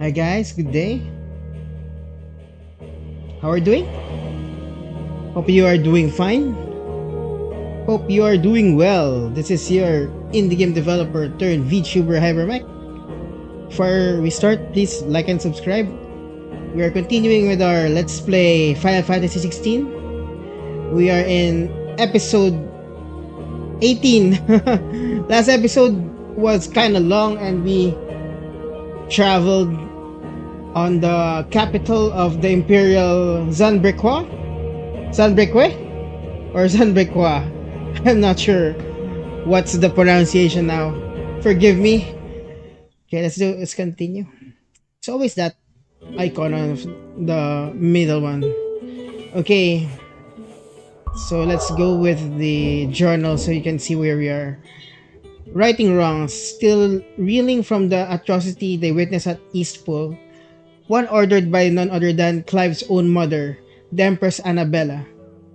Hi guys, good day. How are you doing? Hope you are doing fine. Hope you are doing well. This is your indie game developer turned VTuber Hypermike. Before we start, please like and subscribe. We are continuing with our Let's Play Final Fantasy XVI. We are in episode 18. Last episode was kind of long and we traveled on the capital of the Imperial Zanbrequois? Zanbreque? Or Zanbrequois? I'm not sure what's the pronunciation now. Forgive me. Okay, let's continue. It's always that icon of the middle one. Okay. So let's go with the journal so you can see where we are. Righting wrongs, still reeling from the atrocity they witnessed at Eastpool, one ordered by none other than Clive's own mother, the Empress Annabella.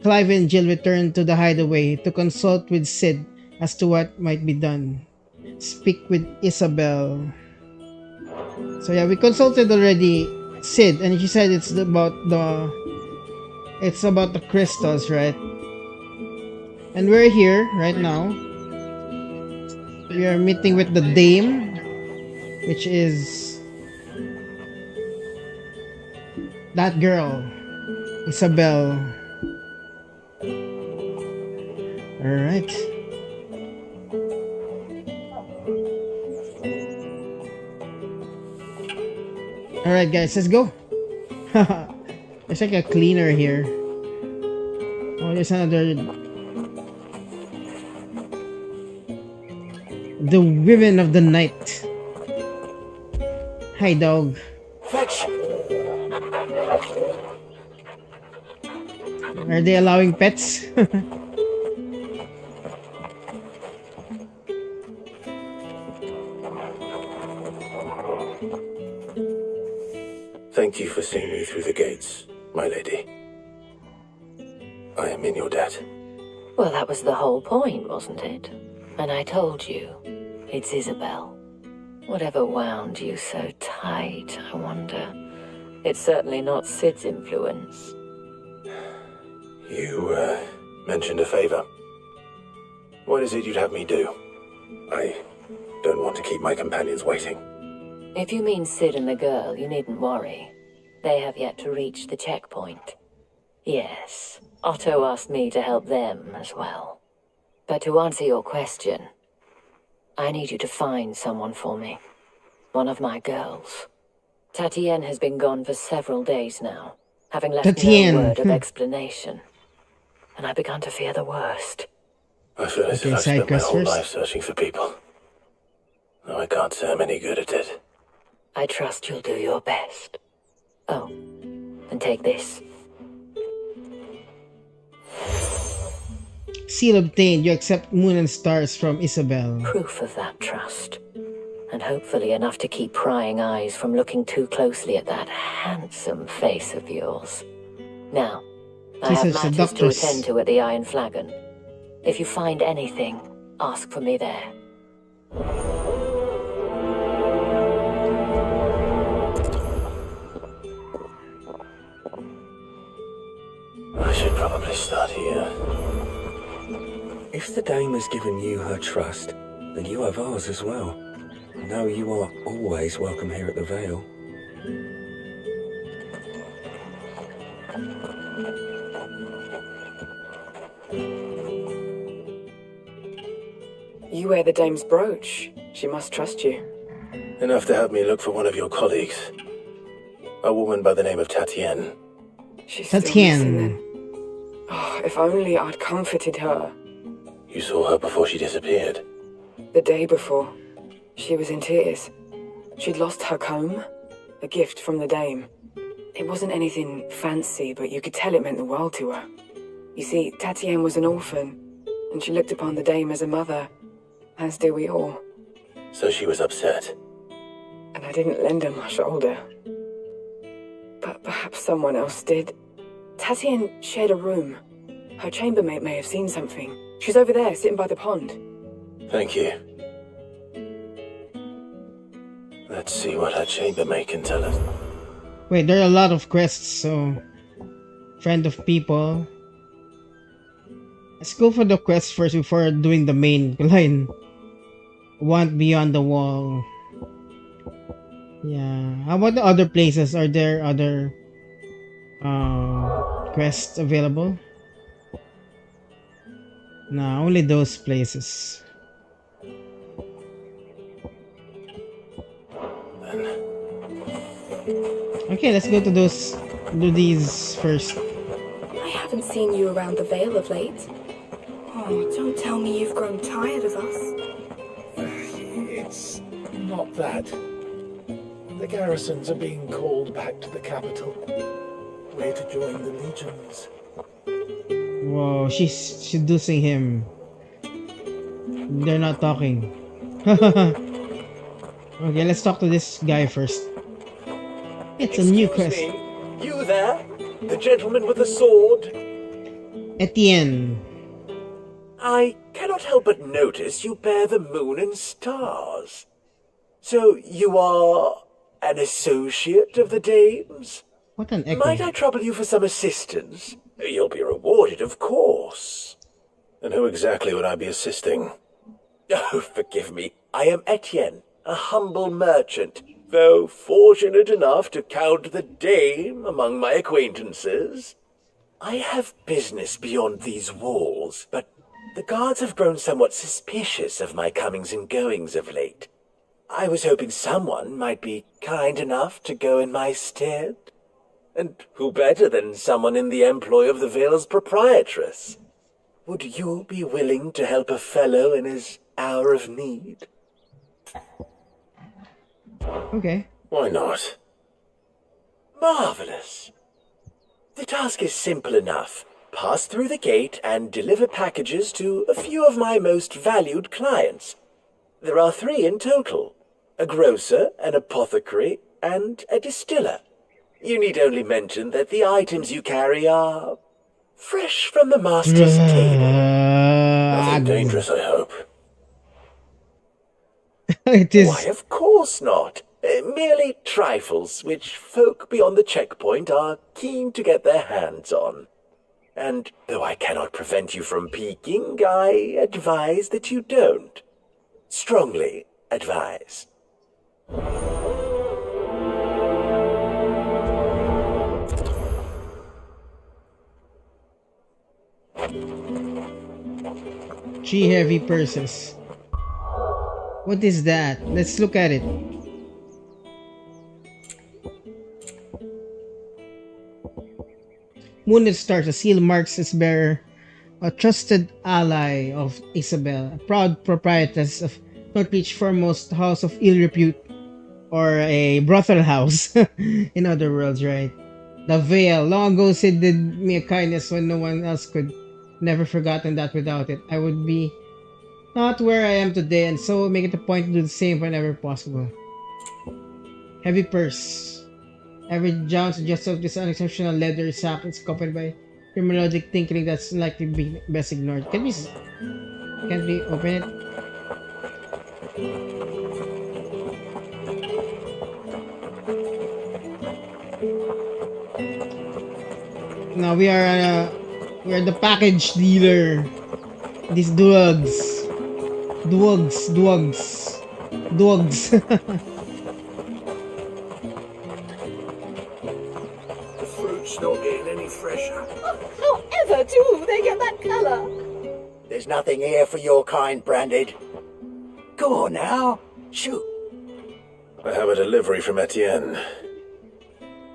Clive and Jill returned to the hideaway to consult with Sid as to what might be done. Speak with Isabel. So yeah, we consulted already Sid, and she said it's about the crystals, right? And we're here right now. We are meeting with the Dame, which is that girl, Isabel. Alright. Alright guys, let's go. There's like a cleaner here. Oh, there's another. The women of the night. Hi dog. Fetch. Are they allowing pets? Thank you for seeing me through the gates, my lady. I am in your debt. Well, that was the whole point, wasn't it? And I told you, it's Isabel. Whatever wound you so tight, I wonder. It's certainly not Sid's influence. You, mentioned a favor. What is it you'd have me do? I don't want to keep my companions waiting. If you mean Sid and the girl, you needn't worry. They have yet to reach the checkpoint. Yes, Otto asked me to help them as well. But to answer your question, I need you to find someone for me. One of my girls. Tatienne has been gone for several days now, having left Tatienne. no word of explanation. And I began to fear the worst. I feel as Okay, if I've side spent my quest whole first. life searching for people. Though I can't say I'm any good at it. I trust you'll do your best. Oh, and take this. Seal obtained. You accept moon and stars from Isabel. Proof of that trust. And hopefully enough to keep prying eyes from looking too closely at that handsome face of yours. Now, I She's have a matters to seductress. attend to at the Iron Flagon. If you find anything, ask for me there. I should probably start here. If the dame has given you her trust, then you have ours as well. Know you are always welcome here at the Vale. You wear the dame's brooch. She must trust you. Enough to help me look for one of your colleagues. A woman by the name of Tatienne. She's still Tatienne. missing then. Oh, if only I'd comforted her. You saw her before she disappeared. The day before, she was in tears. She'd lost her comb, a gift from the dame. It wasn't anything fancy, but you could tell it meant the world to her. You see, Tatienne was an orphan, and she looked upon the dame as a mother, as do we all. So she was upset. And I didn't lend her my shoulder. But perhaps someone else did. Tatienne shared a room. Her chambermaid may have seen something. She's over there, sitting by the pond. Thank you. Let's see what her chambermaid can tell us. Wait, there are a lot of quests, so... Friend of people. Let's go for the quest first before doing the main line. Want beyond the wall. Yeah. How about the other places? Are there other quests available? No, only those places. Okay, let's go to those. Do these first. I haven't seen you around the Vale of late. Oh, don't tell me you've grown tired of us. It's not that. The garrisons are being called back to the capital. We're to join the legions. Whoa, she's seducing him. They're not talking. Okay, let's talk to this guy first. It's a new quest. Me? You there? The gentleman with the sword? Etienne. I cannot help but notice you bear the moon and stars. So you are an associate of the dames? What an echo. Might I trouble you for some assistance? You'll be rewarded, of course. And who exactly would I be assisting? Oh, forgive me. I am Etienne, a humble merchant, though fortunate enough to count the dame among my acquaintances. I have business beyond these walls, but the guards have grown somewhat suspicious of my comings and goings of late. I was hoping someone might be kind enough to go in my stead. And who better than someone in the employ of the Vale's proprietress? Would you be willing to help a fellow in his hour of need? Okay. Why not? Marvelous. The task is simple enough. Pass through the gate and deliver packages to a few of my most valued clients. There are 3 in total: a grocer, an apothecary, and a distiller. You need only mention that the items you carry are fresh from the master's table. Nothing dangerous, I hope. It is. Why, of course not. Merely trifles which folk beyond the checkpoint are keen to get their hands on. And though I cannot prevent you from peeking, I advise that you don't. Strongly advise. Three heavy purses. What is that? Let's look at it. Moonlit Stars, a seal marks its bearer, a trusted ally of Isabel, a proud proprietress of Northreach foremost house of ill repute, or a brothel house, in other words, right? The Veil. Long ago, Sid did me a kindness when no one else could. Never forgotten that without it. I would be not where I am today, and so make it a point to do the same whenever possible. Heavy purse. Every jump suggests of this unexceptional leather sack is accompanied by your melodic tinkling that's likely be best ignored. Can't we open it? Now we are the package dealer. These drugs. The fruit's not getting any fresher. However do they get that colour? There's nothing here for your kind, Branded. Go on now. Shoot. I have a delivery from Etienne.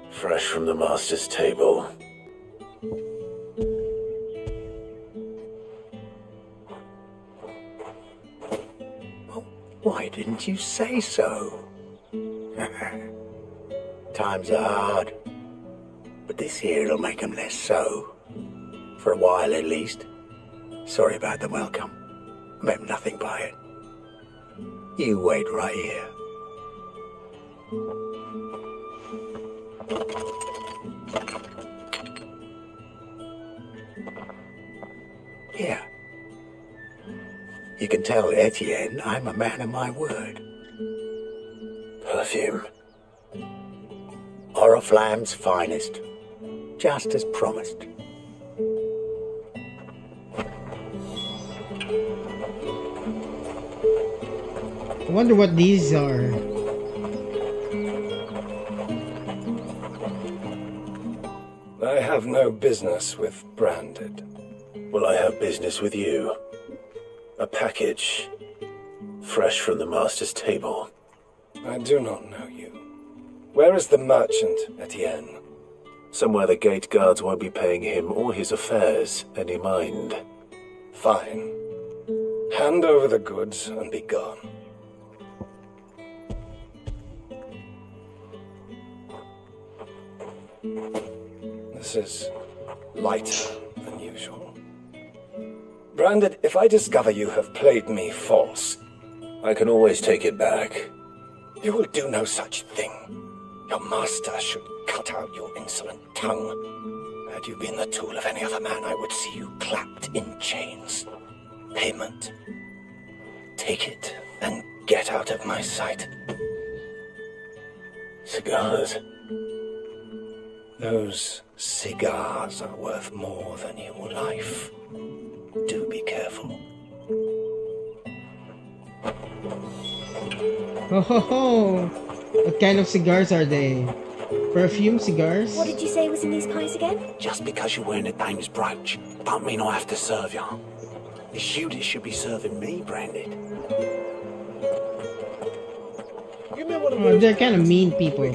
Fresh from the master's table. Why didn't you say so? Times are hard, but this here'll make 'em less so. For a while at least. Sorry about the welcome. Meant nothing by it. You wait right here. Here. You can tell Etienne I'm a man of my word. perfume. Oriflamme's finest. Just as promised. I wonder what these are. I have no business with Branded. Well, I have business with you. A package. Fresh from the master's table. I do not know you. Where is the merchant, Etienne? Somewhere the gate guards won't be paying him or his affairs any mind. Fine. Hand over the goods and be gone. This is lighter than usual. Branded, if I discover you have played me false, I can always take it back. you will do no such thing. Your master should cut out your insolent tongue. Had you been the tool of any other man, I would see you clapped in chains. Payment. Take it and get out of my sight. Cigars. Those cigars are worth more than your life. Do be careful. Oh ho ho! What kind of cigars are they? Perfume cigars? What did you say was in these pies again? Just because you're wearing a dame's brooch, don't mean I have to serve you. It's you that should be serving me, Branded. Oh, they're kind of mean people.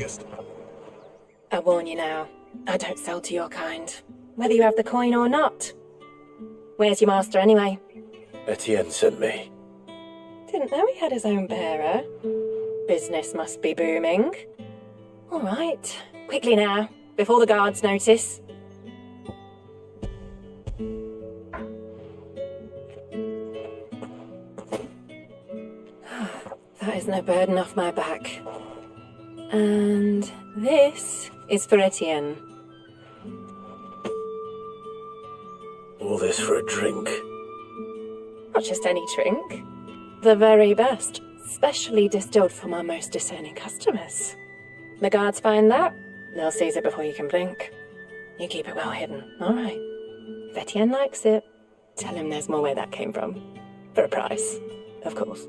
I warn you now, I don't sell to your kind, whether you have the coin or not. Where's your master anyway? Etienne sent me. Didn't know he had his own bearer. Business must be booming. All right, quickly now, before the guards notice. That is no burden off my back. And this is for Etienne. All this for a drink. Not just any drink. The very best, specially distilled for my most discerning customers. The guards find that, they'll seize it before you can blink. You keep it well hidden, all right? If Etienne likes it, tell him there's more where that came from. For a price, of course.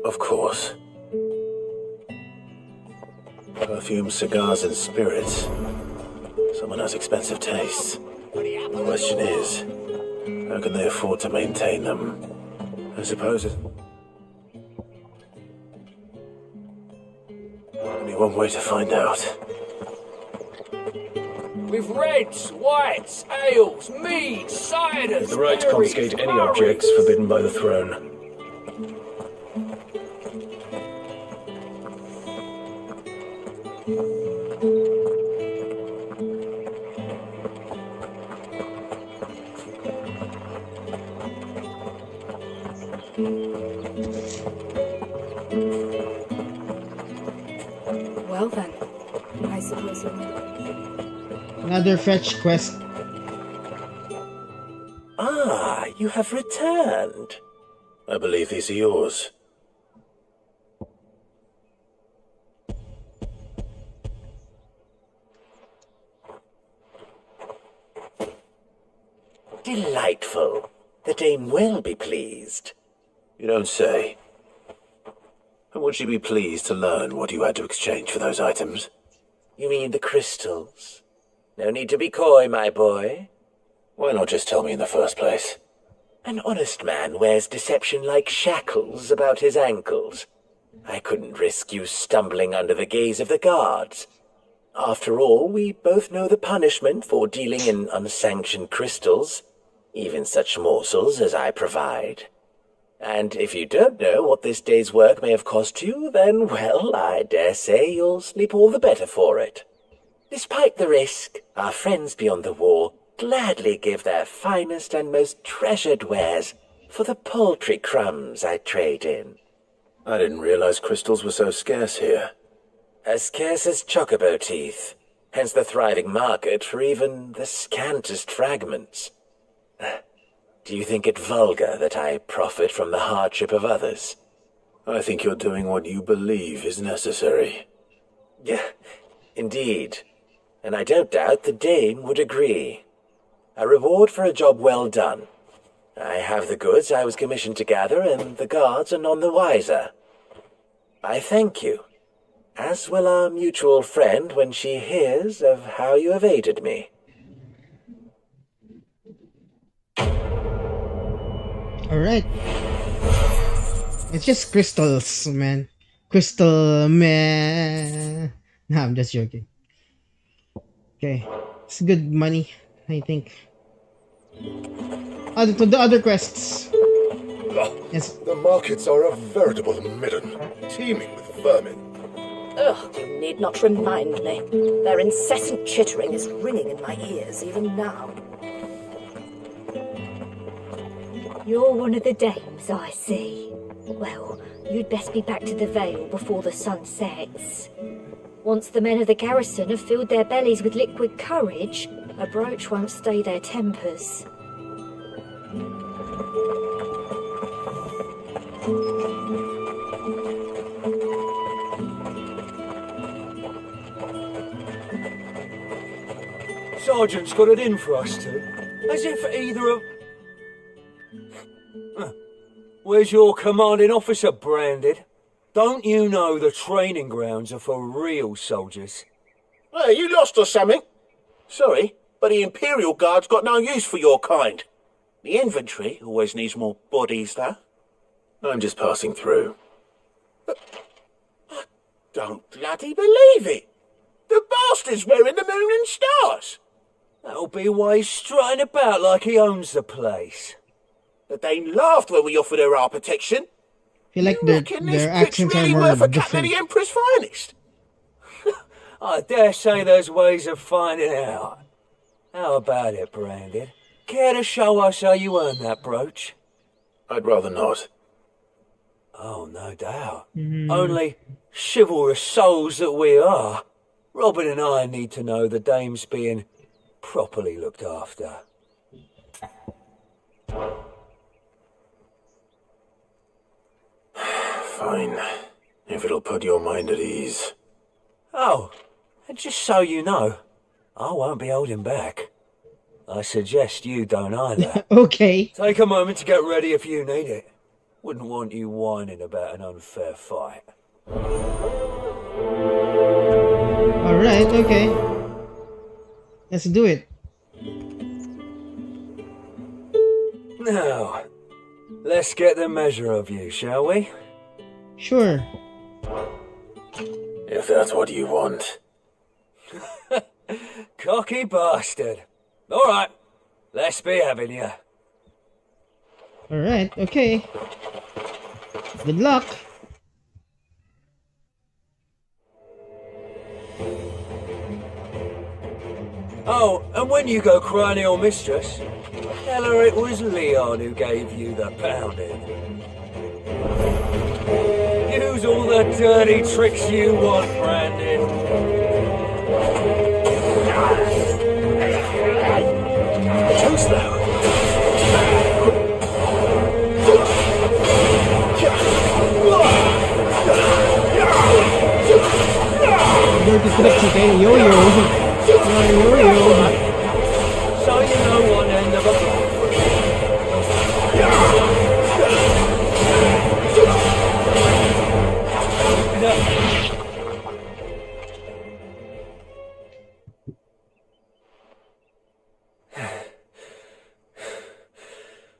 Of course. Perfume, cigars, and spirits. Someone has expensive tastes. The question is, how can they afford to maintain them? I suppose it's only one way to find out. With reds, whites, ales, meads, ciders, The right to confiscate any objects forbidden by the throne. Well then, I suppose you're... Another fetch quest. Ah, you have returned. I believe these are yours. Delightful. The dame will be pleased. You don't say. And would she be pleased to learn what you had to exchange for those items? You mean the crystals? No need to be coy, my boy. Why not just tell me in the first place? An honest man wears deception like shackles about his ankles. I couldn't risk you stumbling under the gaze of the guards. After all, we both know the punishment for dealing in unsanctioned crystals, even such morsels as I provide. And if you don't know what this day's work may have cost you, then, well, I dare say you'll sleep all the better for it. Despite the risk, our friends beyond the wall gladly give their finest and most treasured wares for the paltry crumbs I trade in. I didn't realize crystals were so scarce here. As scarce as chocobo teeth, hence the thriving market for even the scantest fragments. Do you think it vulgar that I profit from the hardship of others? I think you're doing what you believe is necessary. Yeah, indeed. And I don't doubt the Dame would agree. A reward for a job well done. I have the goods I was commissioned to gather, and the guards are none the wiser. I thank you, as will our mutual friend when she hears of how you have aided me. Alright. It's just crystals, man. Crystal, man. Nah, I'm just joking. Okay. It's good money, I think. To the other quests. Yes. The markets are a veritable midden, teeming with vermin. Ugh, you need not remind me. Their incessant chittering is ringing in my ears even now. You're one of the dames, I see. Well, you'd best be back to the Vale before the sun sets. Once the men of the garrison have filled their bellies with liquid courage, a brooch won't stay their tempers. Sergeant's got it in for us two. As if either of... Where's your commanding officer branded? Don't you know the training grounds are for real soldiers? Hey, you lost or something? Sorry, but the Imperial Guard's got no use for your kind. The infantry always needs more bodies, though. I'm just passing through. But I don't bloody believe it. The bastard's wearing the moon and stars. That'll be why he's strutting about like he owns the place. The Dane laughed when we offered her our protection. I feel like their accents really are worth more a cut of different. the Emperor's finest. I dare say there's ways of finding out. How about it, Branded? Care to show us how you earned that brooch? I'd rather not. Oh, no doubt. Only chivalrous souls that we are, Robin and I need to know the dame's being properly looked after. Fine. If it'll put your mind at ease. Oh, and just so you know, I won't be holding back. I suggest you don't either. Okay. Take a moment to get ready if you need it. Wouldn't want you whining about an unfair fight. Alright, okay. Let's do it. Now, let's get the measure of you, shall we? Sure. If that's what you want. Cocky bastard. Alright, let's be having you. Alright, okay. Good luck. Oh, and when you go crying to your mistress, tell her it was Leon who gave you the pounding. Use all the dirty tricks you want, Brandon. Too slow. Dirty tricks, okay? Yo-yo. Yo-yo. So you know one end of a block.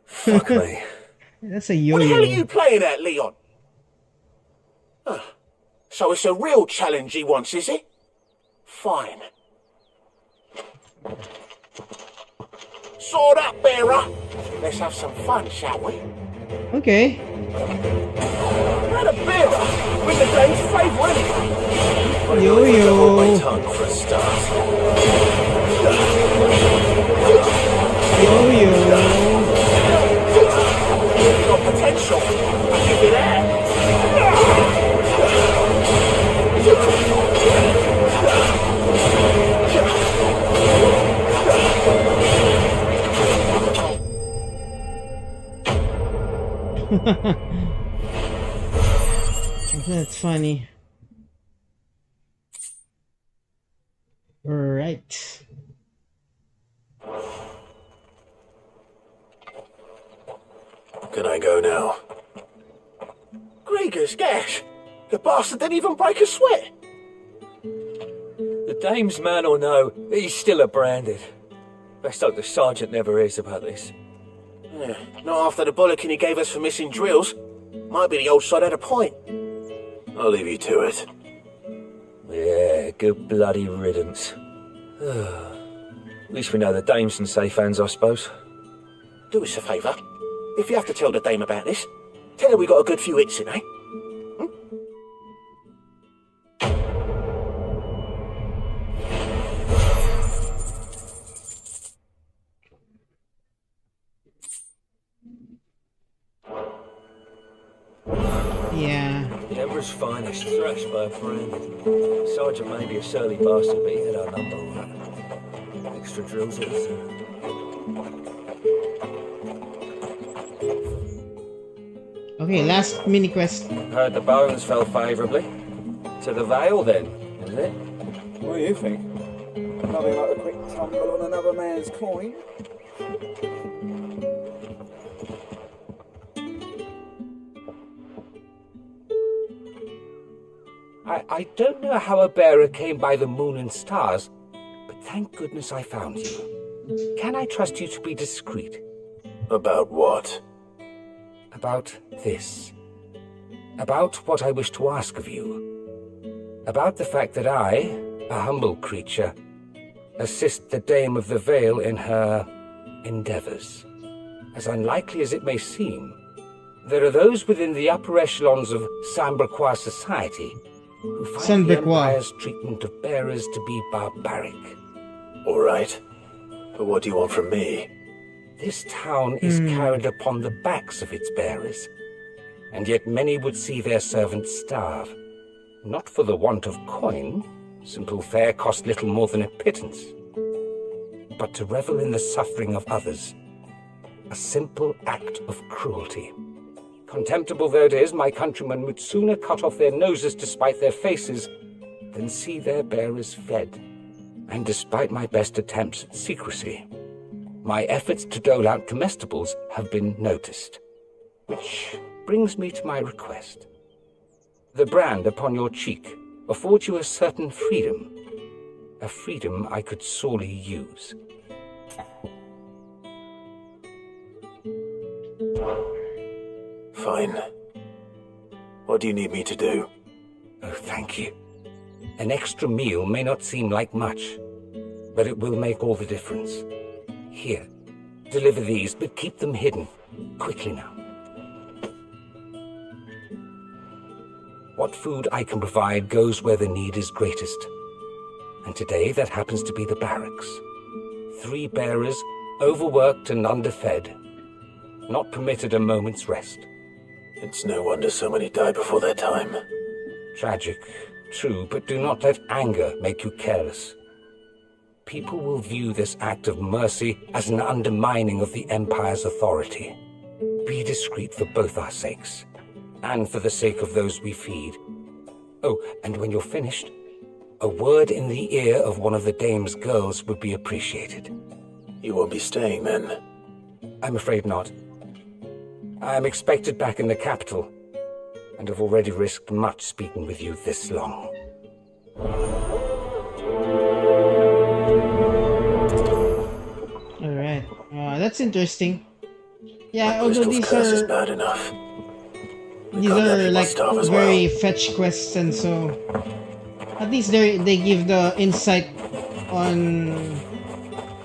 Fuck me. That's a What the hell are yo-yo. you playing at, Leon? So it's a real challenge he wants, is it? Fine. Sword up, bearer. Let's have some fun, shall we? Okay. Not a bearer. With the dame's favourite anyway. Yo-yo. My tongue for a start. Yo-yo. Got potential. Give it that. That's funny. Right. Can I go now? Gregor's gash! The bastard didn't even break a sweat! The dame's man or no, he's still a branded. Best hope the sergeant never hears about this. Yeah, not after the bollocking he gave us for missing drills. Might be the old sod had a point. I'll leave you to it. Yeah, good bloody riddance. At least we know the dame's in safe hands, I suppose. Do us a favour. If you have to tell the dame about this, tell her we got a good few hits in, eh? Yeah. The Emperor's finest, thrashed by a branded. Sergeant may be a surly bastard, but he had our number right. Extra drills also. Okay, last mini quest. Heard the bones fell favourably. To the Vale, then, is it? What do you think? Nothing like a quick tumble on another man's coin. I don't know how a bearer came by the moon and stars, but thank goodness I found you. Can I trust you to be discreet? About what? About this. About what I wish to ask of you. About the fact that I, a humble creature, assist the Dame of the Vale in her endeavours. As unlikely as it may seem, there are those within the upper echelons of Samberquois society who find the Empire's treatment of bearers to be barbaric. All right. But what do you want from me? This town is carried upon the backs of its bearers, and yet many would see their servants starve. Not for the want of coin, simple fare cost little more than a pittance, but to revel in the suffering of others, a simple act of cruelty. Contemptible though it is, my countrymen would sooner cut off their noses to spite their faces than see their bearers fed. And despite my best attempts at secrecy, my efforts to dole out comestibles have been noticed. Which brings me to my request. The brand upon your cheek affords you a certain freedom, a freedom I could sorely use. Fine. What do you need me to do? Oh, thank you. An extra meal may not seem like much, but it will make all the difference. Here, deliver these, but keep them hidden. Quickly now. What food I can provide goes where the need is greatest. And today that happens to be the barracks. 3 bearers, overworked and underfed, not permitted a moment's rest. It's no wonder so many die before their time. Tragic, true, but do not let anger make you careless. People will view this act of mercy as an undermining of the Empire's authority. Be discreet for both our sakes, and for the sake of those we feed. Oh, and when you're finished, a word in the ear of one of the Dame's girls would be appreciated. You won't be staying then? I'm afraid not. I am expected back in the capital, and have already risked much speaking with you this long. Alright. That's interesting. Yeah, My although crystal's these curse is are bad enough. these can't have are people like starve as very well. fetch quests, and so at least they give the insight on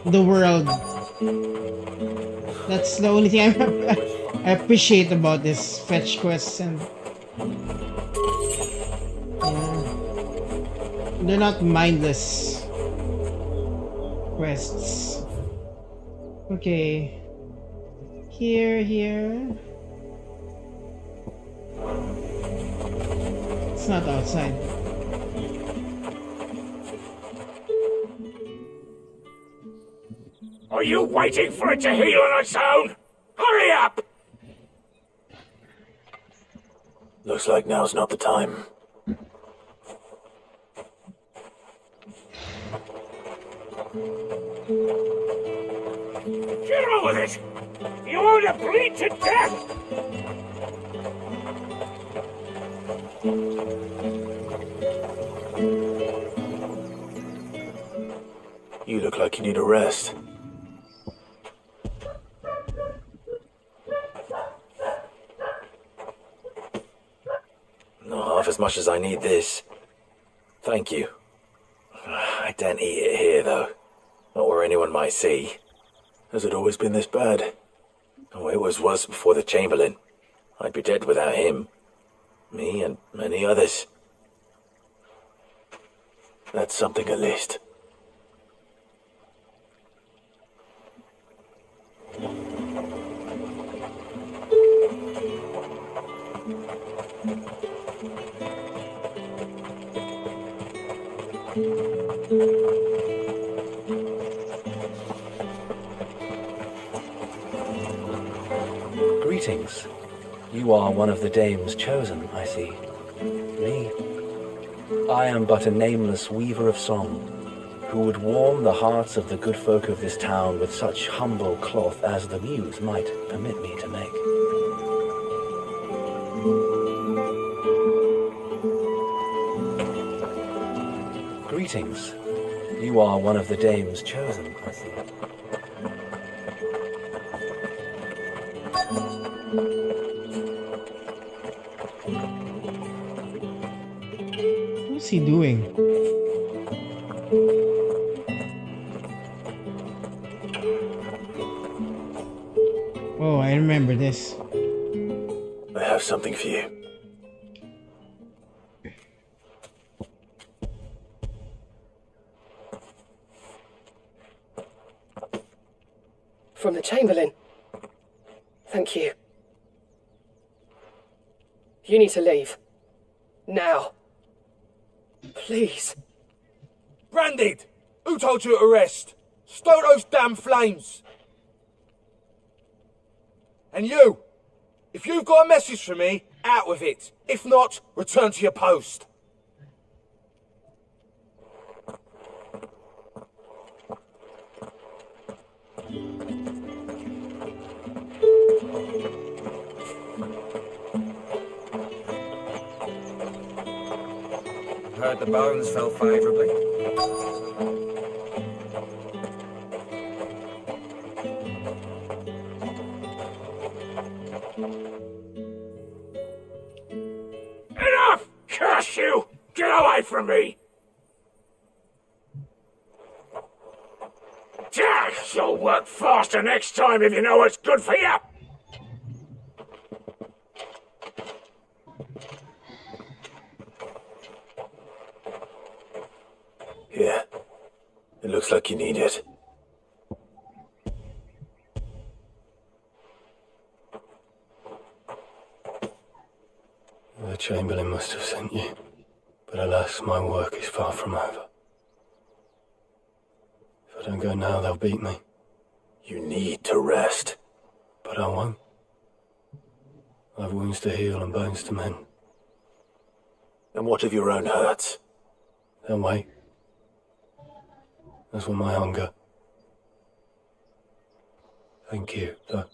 the world. That's the only thing I appreciate about this fetch quests, and they're not mindless quests. Okay. Here. It's not outside. Are you waiting for it to heal on its own? Hurry up! Looks like now's not the time. Get on with it! You want to bleed to death! You look like you need a rest. Not half as much as I need this. Thank you. I don't eat it here, though. Not where anyone might see. Has it always been this bad? Oh, it was worse before the Chamberlain. I'd be dead without him. Me and many others. That's something at least. Greetings. You are one of the dames chosen, I see. Me. I am but a nameless weaver of song, who would warm the hearts of the good folk of this town with such humble cloth as the muse might permit me to make. Greetings. You are one of the dames chosen, I see. What's he doing? Oh, I remember this. I have something for you. From the Chamberlain. Thank you. You need to leave. Now. Please. Branded! Who told you to arrest? Stoke those damn flames! And you! If you've got a message for me, out with it. If not, return to your post. Heard the bones fell favourably. Enough! Curse you! Get away from me! You'll work faster next time if you know what's good for you! Here. It looks like you need it. The Chamberlain must have sent you, but alas, my work is far from over. If I don't go now, they'll beat me. You need to rest. But I won't. I've wounds to heal and bones to mend. And what of your own hurts? They'll wait. As will my hunger. Thank you, though.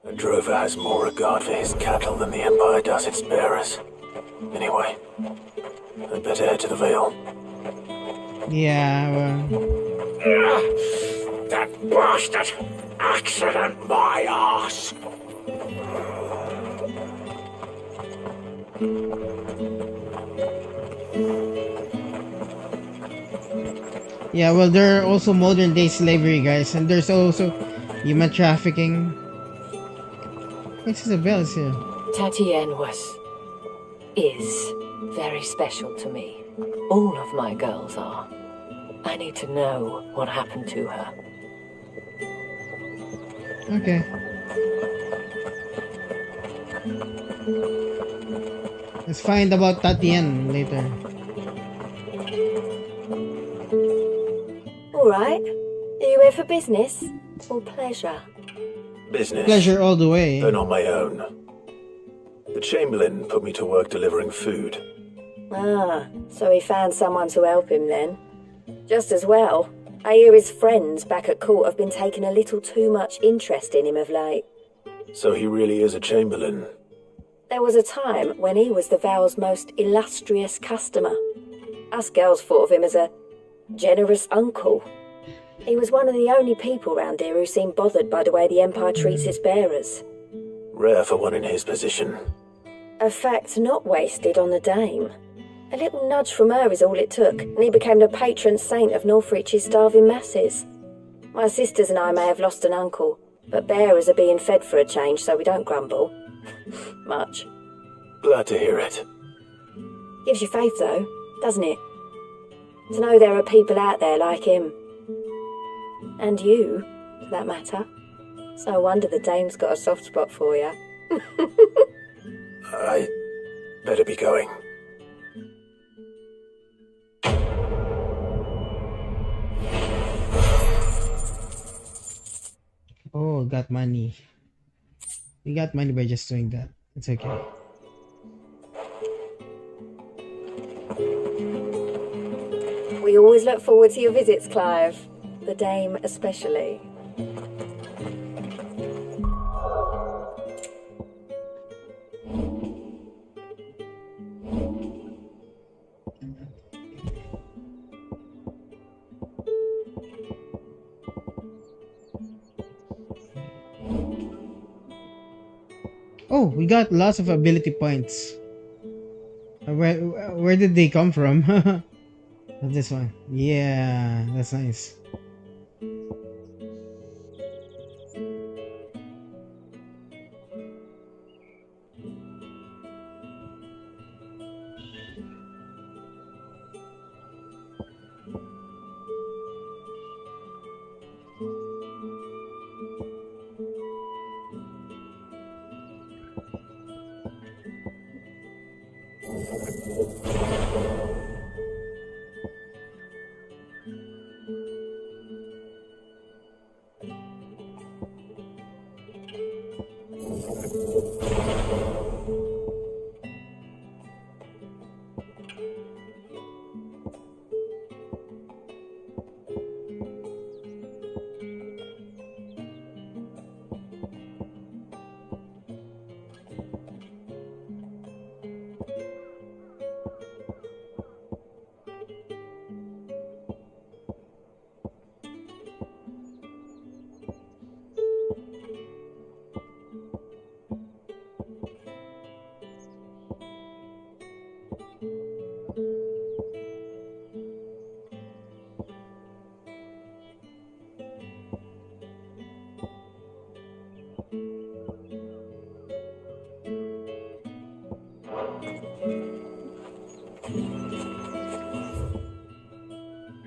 A drover has more regard for his cattle than the Empire does its bearers. Anyway, I'd better head to the Vale. Yeah, That bastard! Accident, my arse! yeah, well, there are also modern day slavery, guys, and there's also human trafficking. This is a bell here. Tatienne is very special to me. All of my girls are. I need to know what happened to her. Okay. Let's find about Tatienne later. All right. Are you here for business? or pleasure? Business. Pleasure all the way. Though not my own. The Chamberlain put me to work delivering food. Ah, so he found someone to help him then. Just as well. I hear his friends back at court have been taking a little too much interest in him of late. So he really is a Chamberlain. There was a time when he was the Vale's most illustrious customer. Us girls thought of him as a generous uncle. He was one of the only people round here who seemed bothered by the way the Empire treats its bearers. Rare for one in his position. A fact not wasted on the dame. A little nudge from her is all it took, and he became the patron saint of Northreach's starving masses. My sisters and I may have lost an uncle, but bearers are being fed for a change, so we don't grumble. Much. Glad to hear it. Gives you faith, though, doesn't it? To know there are people out there like him. And you, for that matter. It's no wonder the dame's got a soft spot for you. I better be going. Oh, got money. We got money by just doing that. It's okay. We always look forward to your visits, Clive. The dame especially. Oh, we got lots of ability points. Where did they come from? This one. Yeah, that's nice.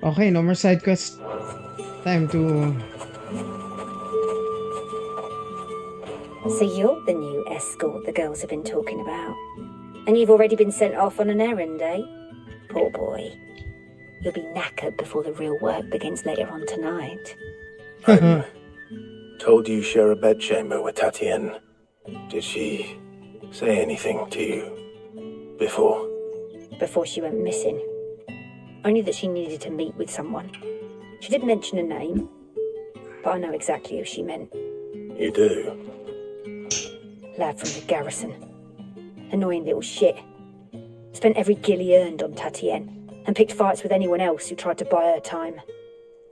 Okay, no more side quests. Time to... So you're the new escort the girls have been talking about. And you've already been sent off on an errand, eh? Poor boy. You'll be knackered before the real work begins later on tonight. I'm told you share a bedchamber with Tatienne. Did she say anything to you before? Before she went missing. Only that she needed to meet with someone. She didn't mention a name, but I know exactly who she meant. You do? Lad from the garrison. Annoying little shit. Spent every guil he earned on Tatienne, and picked fights with anyone else who tried to buy her time.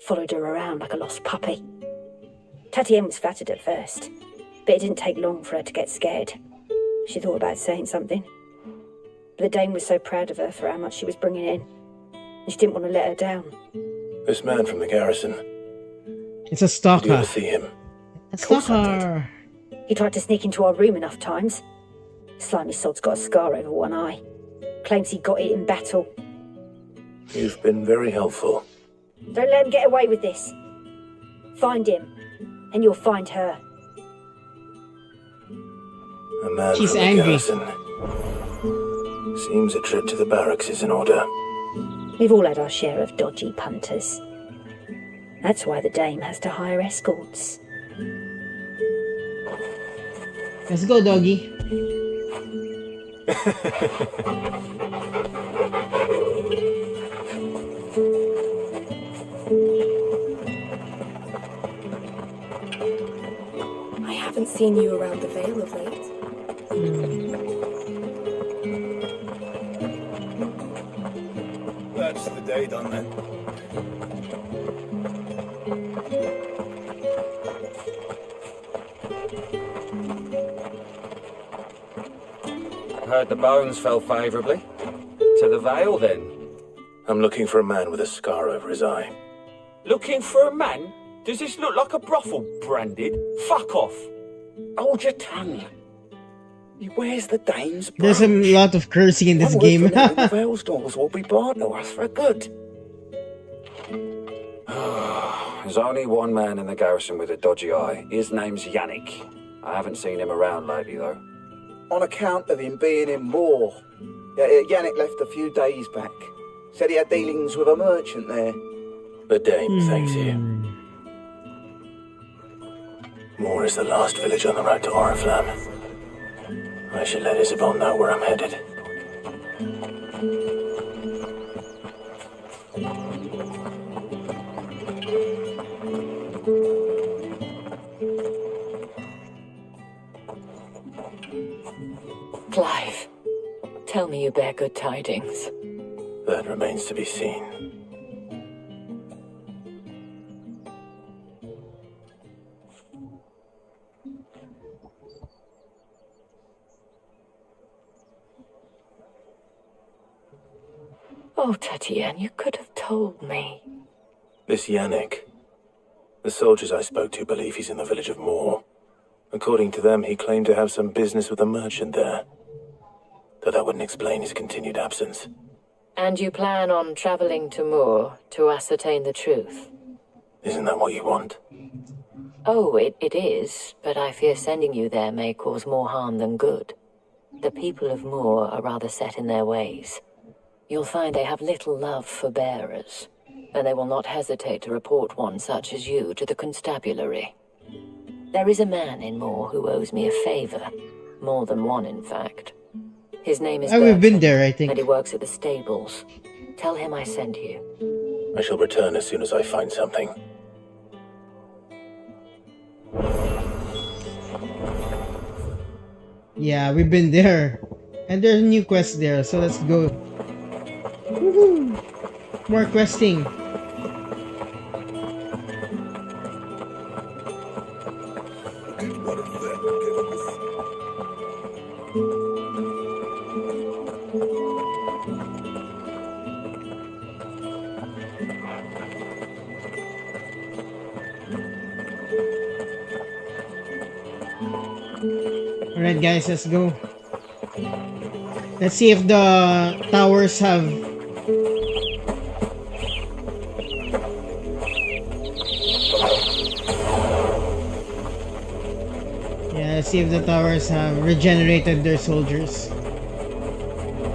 Followed her around like a lost puppy. Tatienne was flattered at first, but it didn't take long for her to get scared. She thought about saying something. But the dame was so proud of her for how much she was bringing in. And she didn't want to let her down. This man from the garrison. It's a stalker. Did you ever see him? A stalker. He tried to sneak into our room enough times. Slimy sod's got a scar over one eye. Claims he got it in battle. You've been very helpful. Don't let him get away with this. Find him, and you'll find her. A man She's from angry. the garrison. Seems a trip to the barracks is in order. We've all had our share of dodgy punters. That's why the Dame has to hire escorts. Let's go, doggy. I haven't seen you around the Vale of late. That's the day done then. Heard the bones fell favourably. To the Vale, then. I'm looking for a man with a scar over his eye. Looking for a man? Does this look like a brothel branded? Fuck off. Hold your tongue. Where's the Dame's There's a lot of cursing in this One word game. from now, the Vale's doors will be barred to us for good. There's only one man in the garrison with a dodgy eye. His name's Yannick. I haven't seen him around lately, though. On account of him being in Moor. Yannick left a few days back. Said he had dealings with a merchant there. The Dame thanks you. Moor is the last village on the road to Oriflamme. I should let Isabel know where I'm headed. Clive, tell me you bear good tidings. That remains to be seen. Oh, Tatiana, you could have told me. This Yannick. The soldiers I spoke to believe he's in the village of Moor. According to them, he claimed to have some business with a merchant there. Though that wouldn't explain his continued absence. And you plan on traveling to Moor to ascertain the truth? Isn't that what you want? Oh, it is, but I fear sending you there may cause more harm than good. The people of Moor are rather set in their ways. You'll find they have little love for bearers, and they will not hesitate to report one such as you to the constabulary. There is a man in Moor who owes me a favor. More than one, in fact. His name is We've been Bertrand, there, I think. and he works at the stables. Tell him I sent you. I shall return as soon as I find something. Yeah, we've been there. And there's a new quest there, so let's go. Woohoo! More questing. Alright guys, let's go. Let's see if the towers have... Yeah, let's see if the towers have regenerated their soldiers.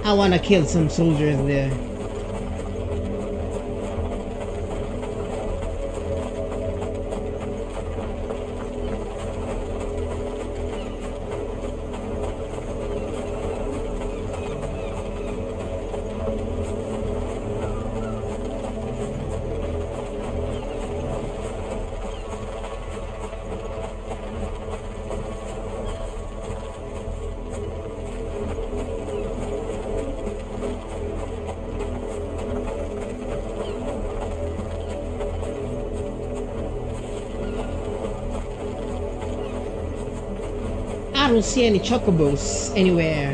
I wanna kill some soldiers there. I don't see any chocobos anywhere.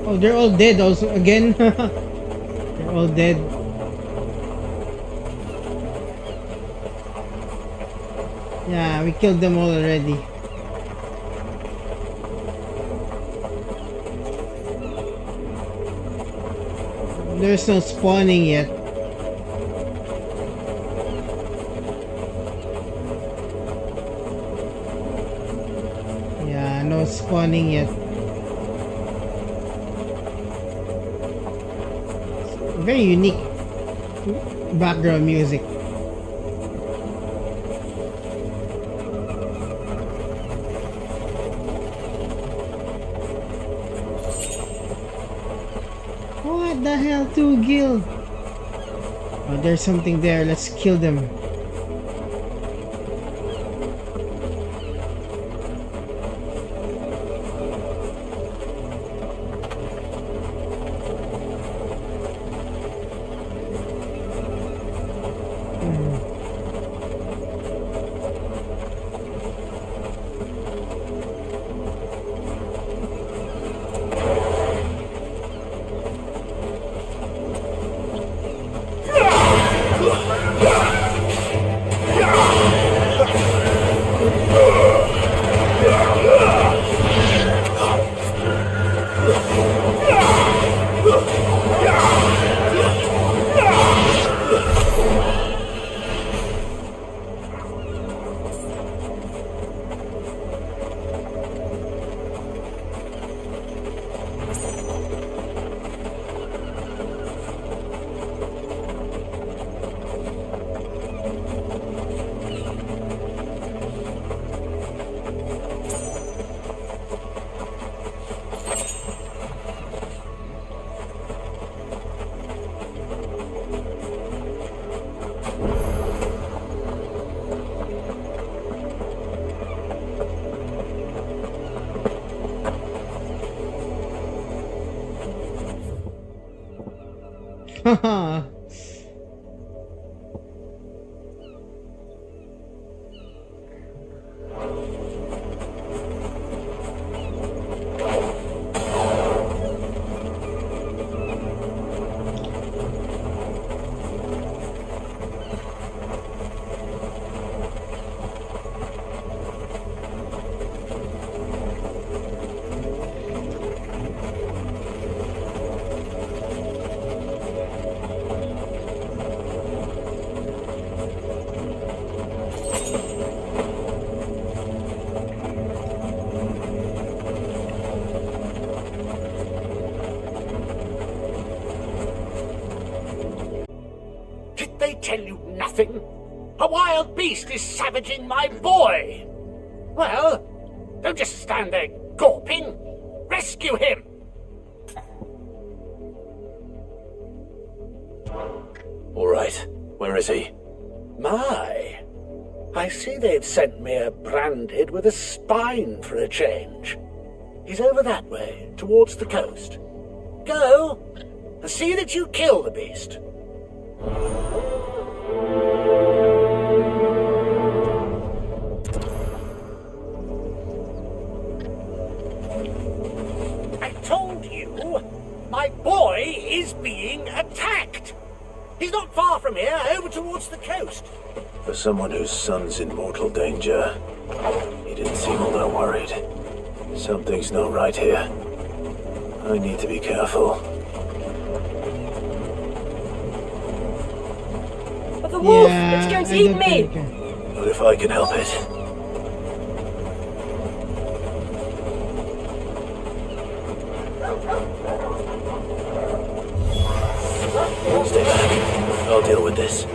Oh, they're all dead also again. They're all dead. Yeah, we killed them all already. There's no spawning yet. Yeah, no spawning yet. Very unique background music. What the hell, two Gil? Oh, there's something there. Let's kill them. Haha. Tell you nothing? A wild beast is savaging my boy. Well, don't just stand there gawping. Rescue him. All right. Where is he? My, I see they've sent me a branded with a spine for a change. He's over that way, towards the coast. Go, and see that you kill the beast. I told you, my boy is being attacked. He's not far from here, over towards the coast. For someone whose son's in mortal danger, he didn't seem all that worried. Something's not right here. I need to be careful. But the wolf! It's going to eat me! But if I can help it. Stay back. I'll deal with this.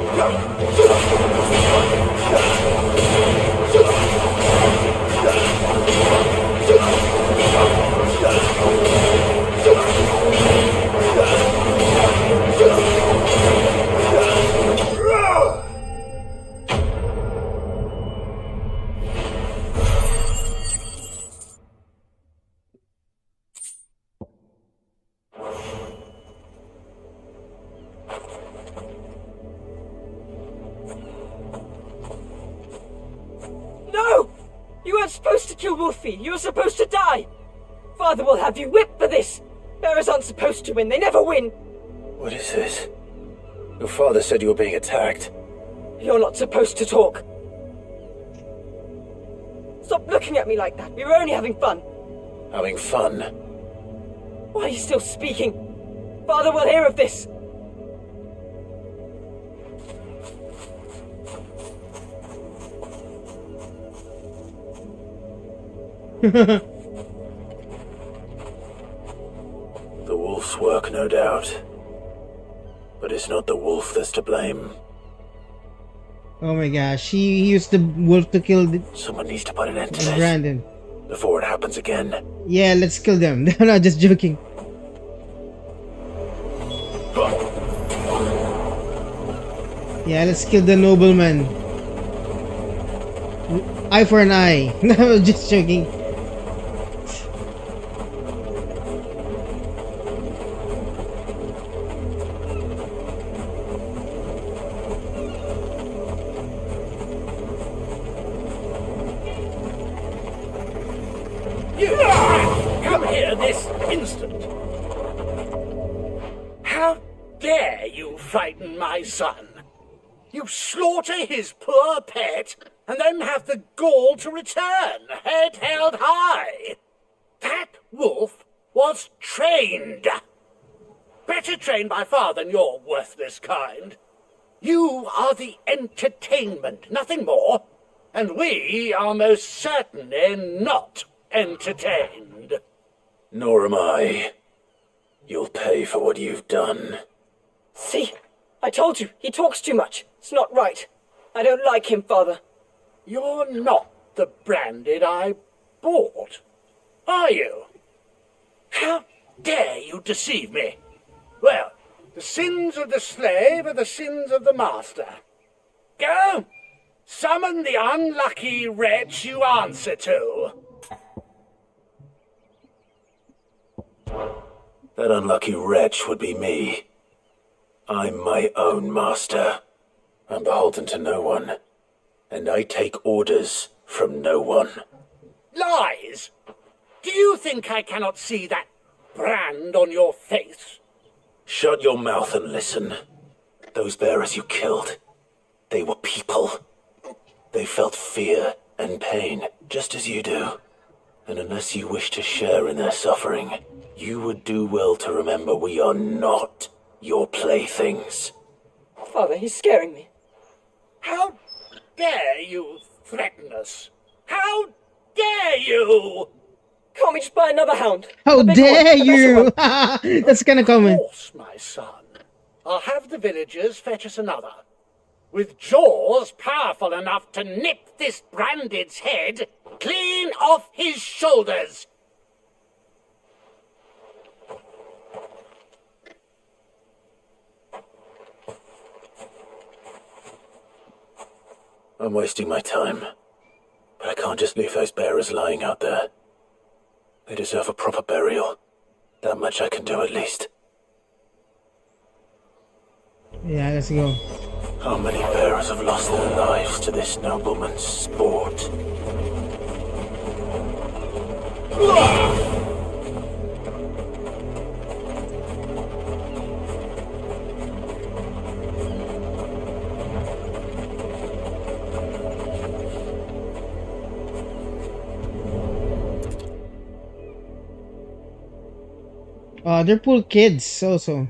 Wolfie, you were supposed to die! Father will have you whipped for this! Bearers aren't supposed to win, they never win! What is this? Your father said you were being attacked. You're not supposed to talk. Stop looking at me like that, we were only having fun. Having fun? Why are you still speaking? Father will hear of this! no doubt. But it's not the wolf that's to blame. Oh my gosh, he used the wolf to kill Someone needs to put an end to this. Brandon. Before it happens again. Yeah, let's kill them. No, just joking. Yeah, let's kill the nobleman. Eye for an eye. No, just joking. Come here this instant. How dare you frighten my son? You slaughter his poor pet and then have the gall to return, head held high. That wolf was trained. Better trained by far than your worthless kind. You are the entertainment, nothing more. And we are most certainly not entertained. Nor am I. You'll pay for what you've done. See? I told you, he talks too much. It's not right. I don't like him, Father. You're not the branded I bought, are you? How dare you deceive me? Well, the sins of the slave are the sins of the master. Go! Summon the unlucky wretch you answer to. That unlucky wretch would be me. I'm my own master. I'm beholden to no one. And I take orders from no one. Lies! Do you think I cannot see that brand on your face? Shut your mouth and listen. Those bearers you killed, they were people. They felt fear and pain, just as you do. And unless you wish to share in their suffering, you would do well to remember we are not your playthings. Father, he's scaring me. How dare you threaten us? How dare you? Can't we just buy another hound? How dare you? That's kind of common. Of course, my son. I'll have the villagers fetch us another. With jaws powerful enough to nip this branded's head clean off his shoulders. I'm wasting my time. But I can't just leave those bearers lying out there. They deserve a proper burial. That much I can do at least. Yeah, let's go. How many bearers have lost their lives to this nobleman's sport? They're poor kids also.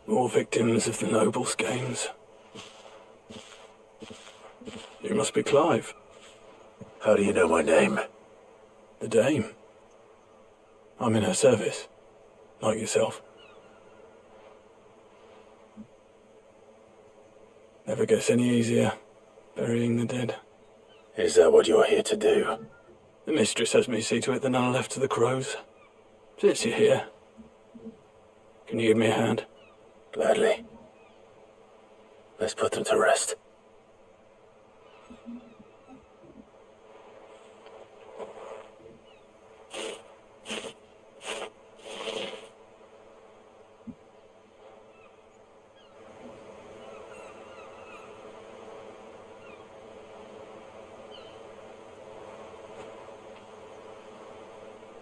More victims of the nobles' games. You must be Clive. How do you know my name? The Dame. I'm in her service, like yourself. Never gets any easier, burying the dead. Is that what you're here to do? The mistress has me see to it that none are left to the crows. Since you're here, can you give me a hand? Gladly. Let's put them to rest.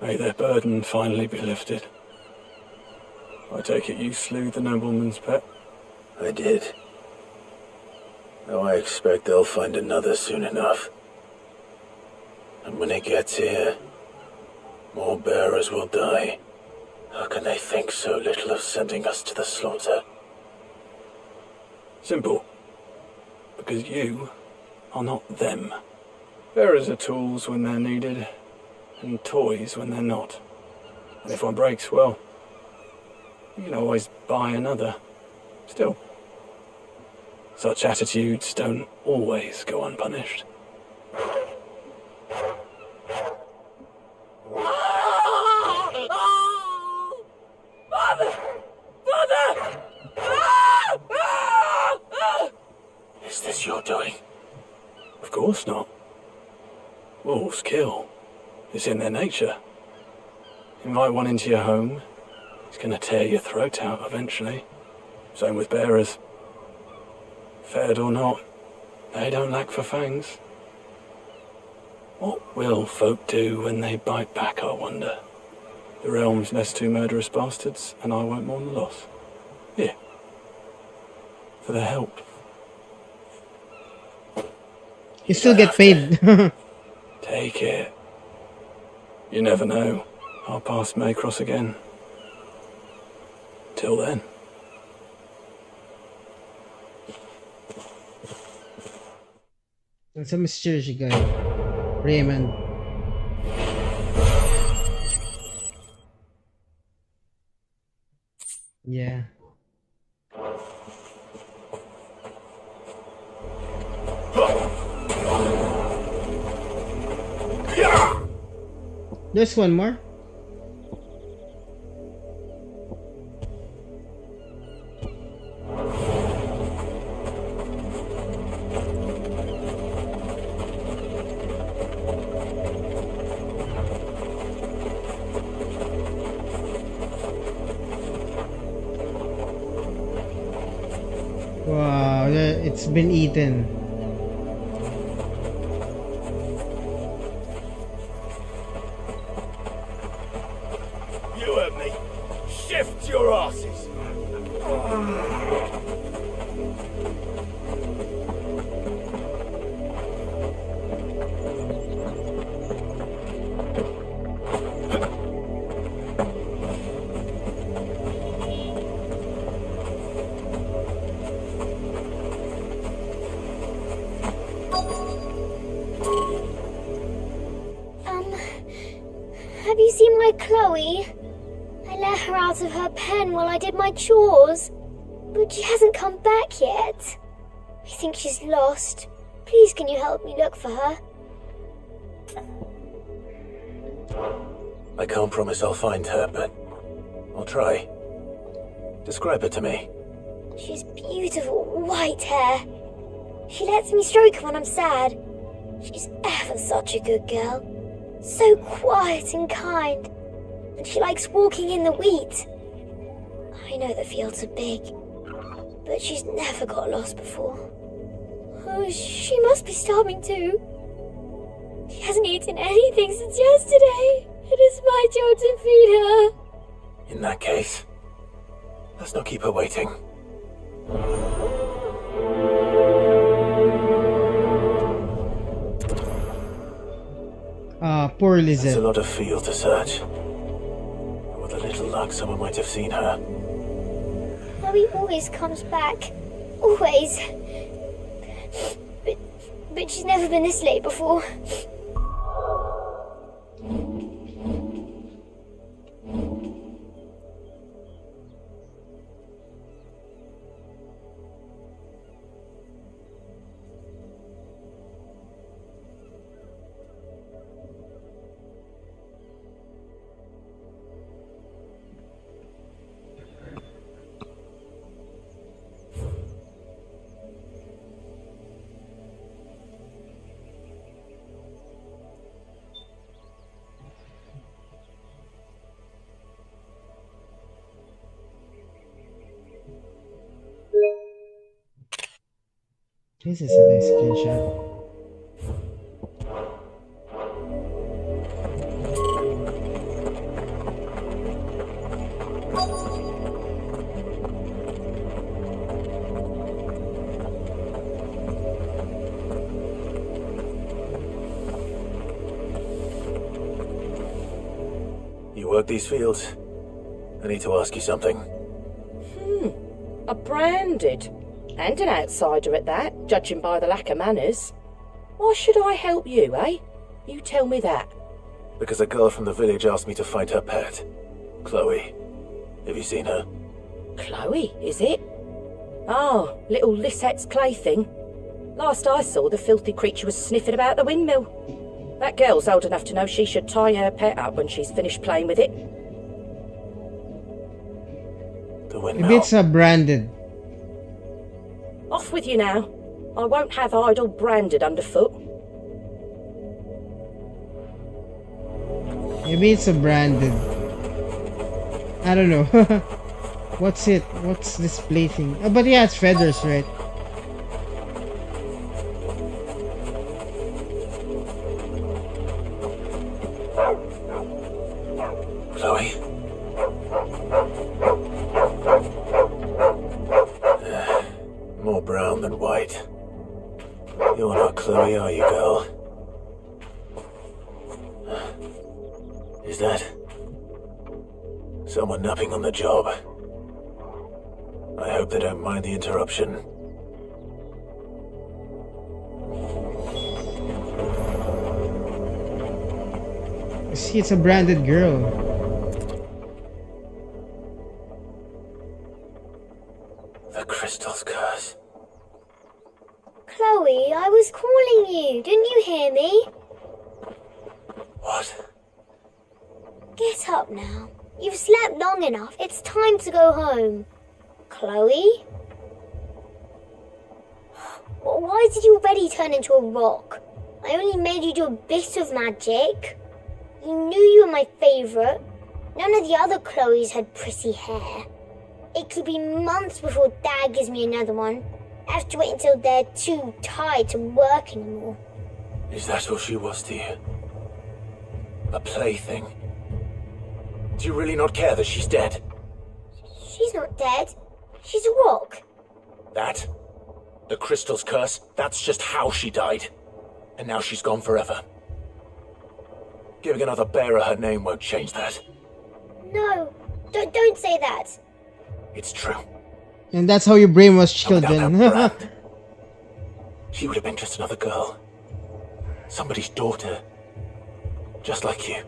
May their burden finally be lifted. I take it you slew the nobleman's pet? I did. Though I expect they'll find another soon enough. And when it gets here, more bearers will die. How can they think so little of sending us to the slaughter? Simple. Because you are not them. Bearers are tools when they're needed, and toys when they're not. And if one breaks, well, you can always buy another. Still, such attitudes don't always go unpunished. Mother! Mother! Is this your doing? Of course not. Wolves kill. It's in their nature. Invite one into your home, he's going to tear your throat out eventually. Same with bearers. Fed or not, they don't lack for fangs. What will folk do when they bite back, I wonder? The realm's less two murderous bastards, and I won't mourn the loss. Here. For their help. You still get paid. Take it. You never know. Our paths may cross again. Till then. That's a mysterious guy. Raymond. Yeah. There's one more. Wow, it's been eaten. You and me. Shift your asses. Have you seen my Chloe? I let her out of her pen while I did my chores, but she hasn't come back yet. I think she's lost. Please, can you help me look for her? I can't promise I'll find her, but I'll try. Describe her to me. She's beautiful white hair. She lets me stroke her when I'm sad. She's ever such a good girl. So quiet and kind. And she likes walking in the wheat. I know the fields are big, but she's never got lost before. Oh, she must be starving too. She hasn't eaten anything since yesterday. It is my job to feed her. In that case, let's not keep her waiting. Poor Lizette. There's a lot of field to search. With a little luck, someone might have seen her. Chloe always comes back. Always. But she's never been this late before. This is a nice screenshot. You work these fields? I need to ask you something. A branded. And an outsider at that, judging by the lack of manners. Why should I help you, eh? You tell me that. Because a girl from the village asked me to find her pet. Chloe. Have you seen her? Chloe, is it? Oh, little Lisette's plaything. Last I saw, the filthy creature was sniffing about the windmill. That girl's old enough to know she should tie her pet up when she's finished playing with it. The windmill. Maybe it's branded. Off with you now. I won't have idle branded underfoot. Maybe it's branded. I don't know. What's it? What's this plaything? Oh, but yeah, it's feathers, right? Chloe? More brown than white. You're not Chloe, are you, girl? Is that someone napping on the job? I hope they don't mind the interruption. See, it's a branded girl. The crystal's curse. Chloe, I was calling you. Didn't you hear me? What? Get up now. You've slept long enough. It's time to go home. Chloe? Why did you already turn into a rock? I only made you do a bit of magic. You knew you were my favourite. None of the other Chloes had pretty hair. It could be months before Dad gives me another one. I have to wait until they're too tired to work anymore. Is that all she was to you? A plaything? Do you really not care that she's dead? She's not dead. She's a rock. That? The crystal's curse? That's just how she died. And now she's gone forever. Giving another bearer her name won't change that. No, don't say that. It's true. And that's how you brainwash children. She would have been just another girl. Somebody's daughter. Just like you.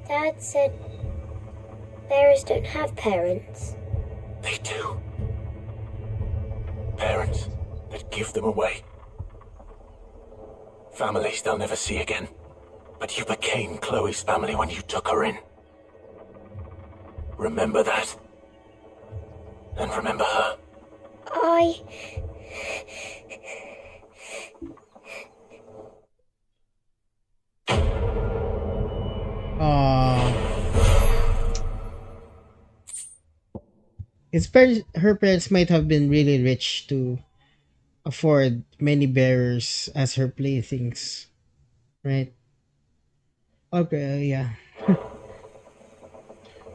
Dad said bearers don't have parents. They do. Parents that give them away. Families they'll never see again. But you became Chloe's family when you took her in. Remember that. And remember her. Her parents might have been really rich to afford many bearers as her playthings, right? Okay, yeah.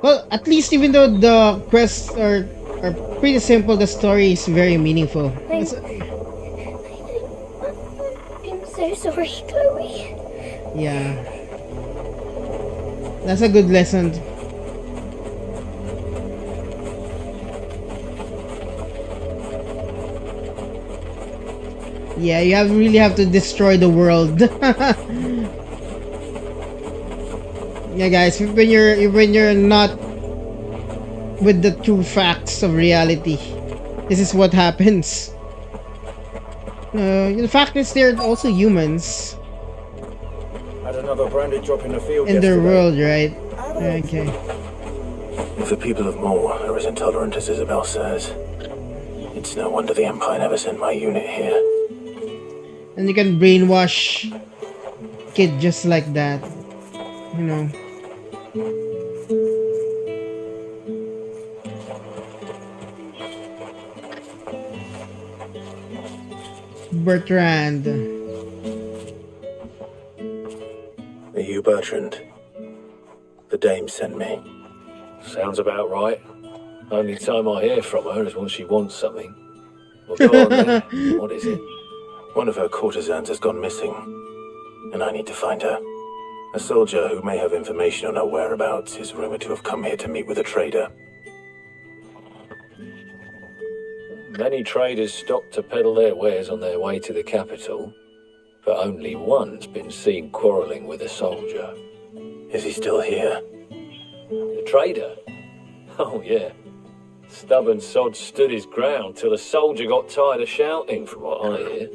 Well, at least even though the quests are pretty simple, the story is very meaningful. I'm so sorry, Chloe. Yeah. That's a good lesson. Yeah, you really have to destroy the world. Yeah, guys, when you're not with the true facts of reality, this is what happens. The fact is, they're also humans. Had another branded drop in the field in their world, right? Okay. If the people of Moor are as intolerant as Isabel says, it's no wonder the Empire never sent my unit here. And you can brainwash kid just like that, you know. Bertrand. Are you Bertrand? The dame sent me. Sounds about right. Only time I hear from her is when she wants something. Well, go on then. What is it? One of her courtesans has gone missing, and I need to find her. A soldier who may have information on her whereabouts is rumored to have come here to meet with a trader. Many traders stop to peddle their wares on their way to the capital, but only one's been seen quarrelling with a soldier. Is he still here? trader? Oh, yeah. Stubborn sod stood his ground till a soldier got tired of shouting, from what I hear.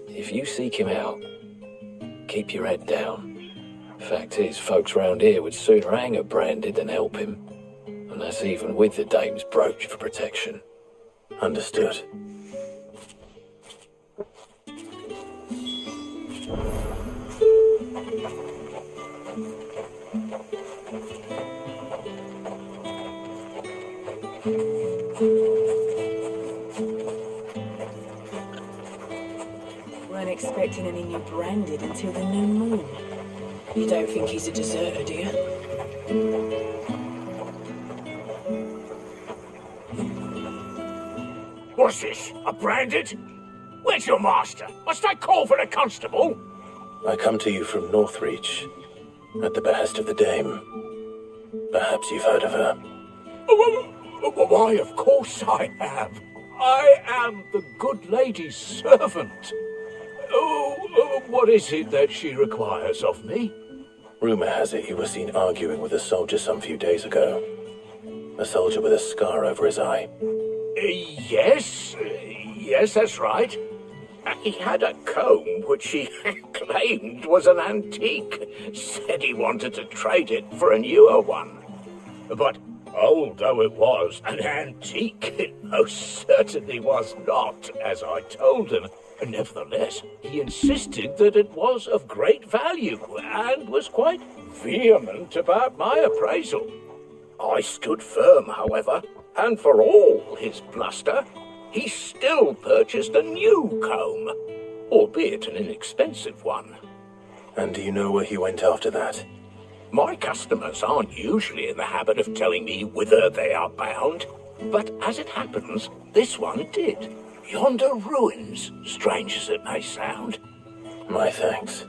If you seek him out, keep your head down. Fact is, folks round here would sooner hang a branded than help him. And that's even with the dame's brooch for protection. Understood. Weren't expecting any new branded until the new moon. You don't think he's a deserter, do you? What's this? A branded? Where's your master? Must I call for a constable? I come to you from Northreach, at the behest of the dame. Perhaps you've heard of her. Why, of course I have. I am the good lady's servant. What is it that she requires of me? Rumor has it you were seen arguing with a soldier some few days ago. A soldier with a scar over his eye. Yes, that's right. He had a comb which he claimed was an antique. Said he wanted to trade it for a newer one. But old though it was, an antique it most certainly was not, as I told him. Nevertheless, he insisted that it was of great value, and was quite vehement about my appraisal. I stood firm, however, and for all his bluster, he still purchased a new comb, albeit an inexpensive one. And do you know where he went after that? My customers aren't usually in the habit of telling me whither they are bound, but as it happens, this one did. Yonder ruins, strange as it may sound. My thanks.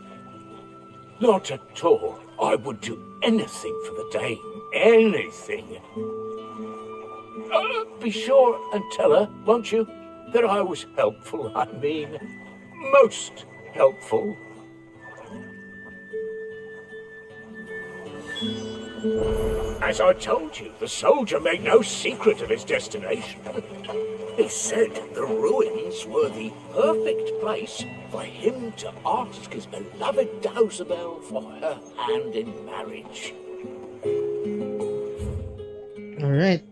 Not at all. I would do anything for the dame. Anything. Be sure and tell her, won't you, that I was helpful. I mean, most helpful. As I told you, the soldier made no secret of his destination. He said the ruins were the perfect place for him to ask his beloved Dozabel for her hand in marriage. All right.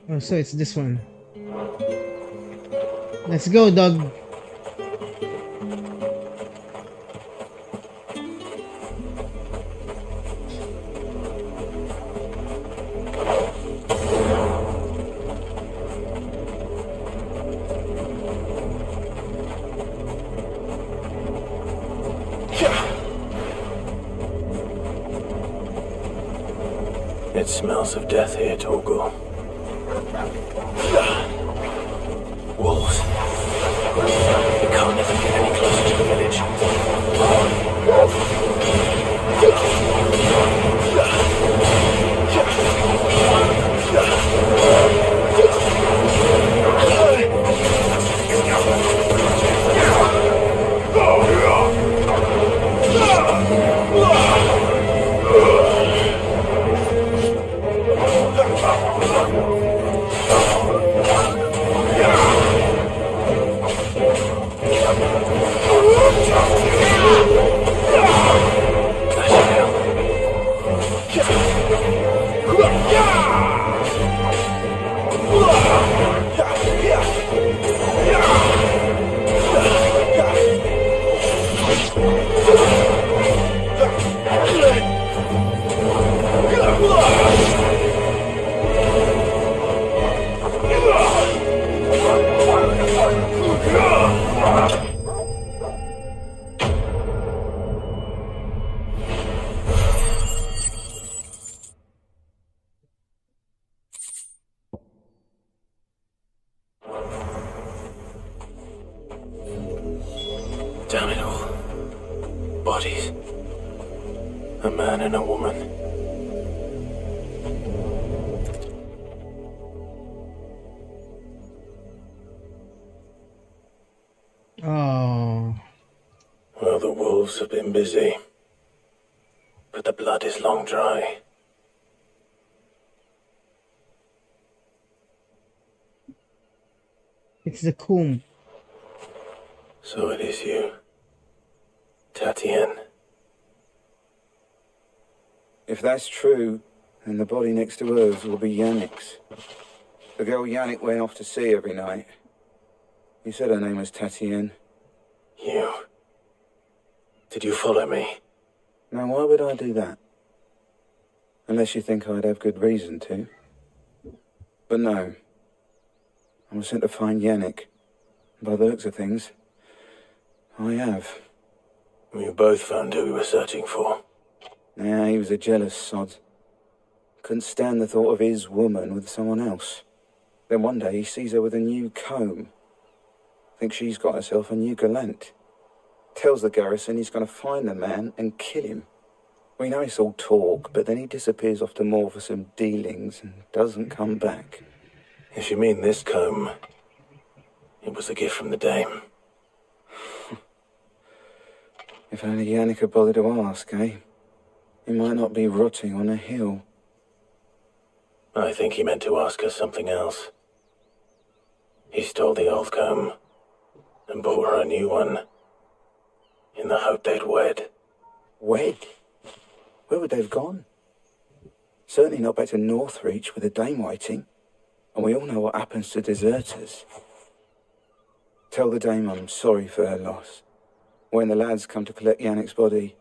Oh, so it's this one. Let's go, dog. It smells of death here, Torgal. Wolves. We can't ever get any closer to the village. Damn it all. Bodies. A man and a woman. Oh. Well, the wolves have been busy. long dry. It's the comb. So it is you, Tatienne. If that's true, then the body next to hers will be Yannick's. The girl Yannick went off to see every night. You said her name was Tatienne. You? Did you follow me? Now, why would I do that? Unless you think I'd have good reason to. But no. I was sent to find Yannick. By the looks of things, I have. We both found who we were searching for. Yeah, he was a jealous sod. Couldn't stand the thought of his woman with someone else. Then one day he sees her with a new comb. Thinks she's got herself a new gallant. Tells the garrison he's going to find the man and kill him. We know it's all talk, but then he disappears off to Moor for some dealings and doesn't come back. If you mean this comb, it was a gift from the dame. If only Yannick had bothered to ask, eh? He might not be rotting on a hill. I think he meant to ask her something else. He stole the old comb and bought her a new one in the hope they'd wed. Wed? Where would they have gone? Certainly not back to Northreach with the dame waiting. And we all know what happens to deserters. Tell the dame I'm sorry for her loss. When the lads come to collect Yannick's body,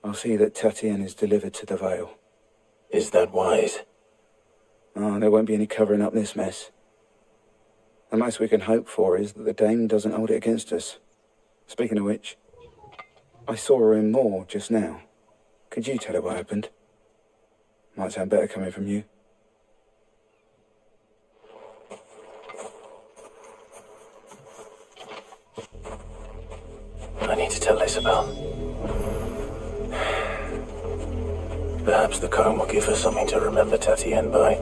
I'll see that Tatienne is delivered to the Vale. Is that wise? Oh, there won't be any covering up this mess. The most we can hope for is that the dame doesn't hold it against us. Speaking of which, I saw her in Moor just now. Could you tell her what happened? Might sound better coming from you. I need to tell Isabel. Perhaps the comb will give her something to remember Tatienne by.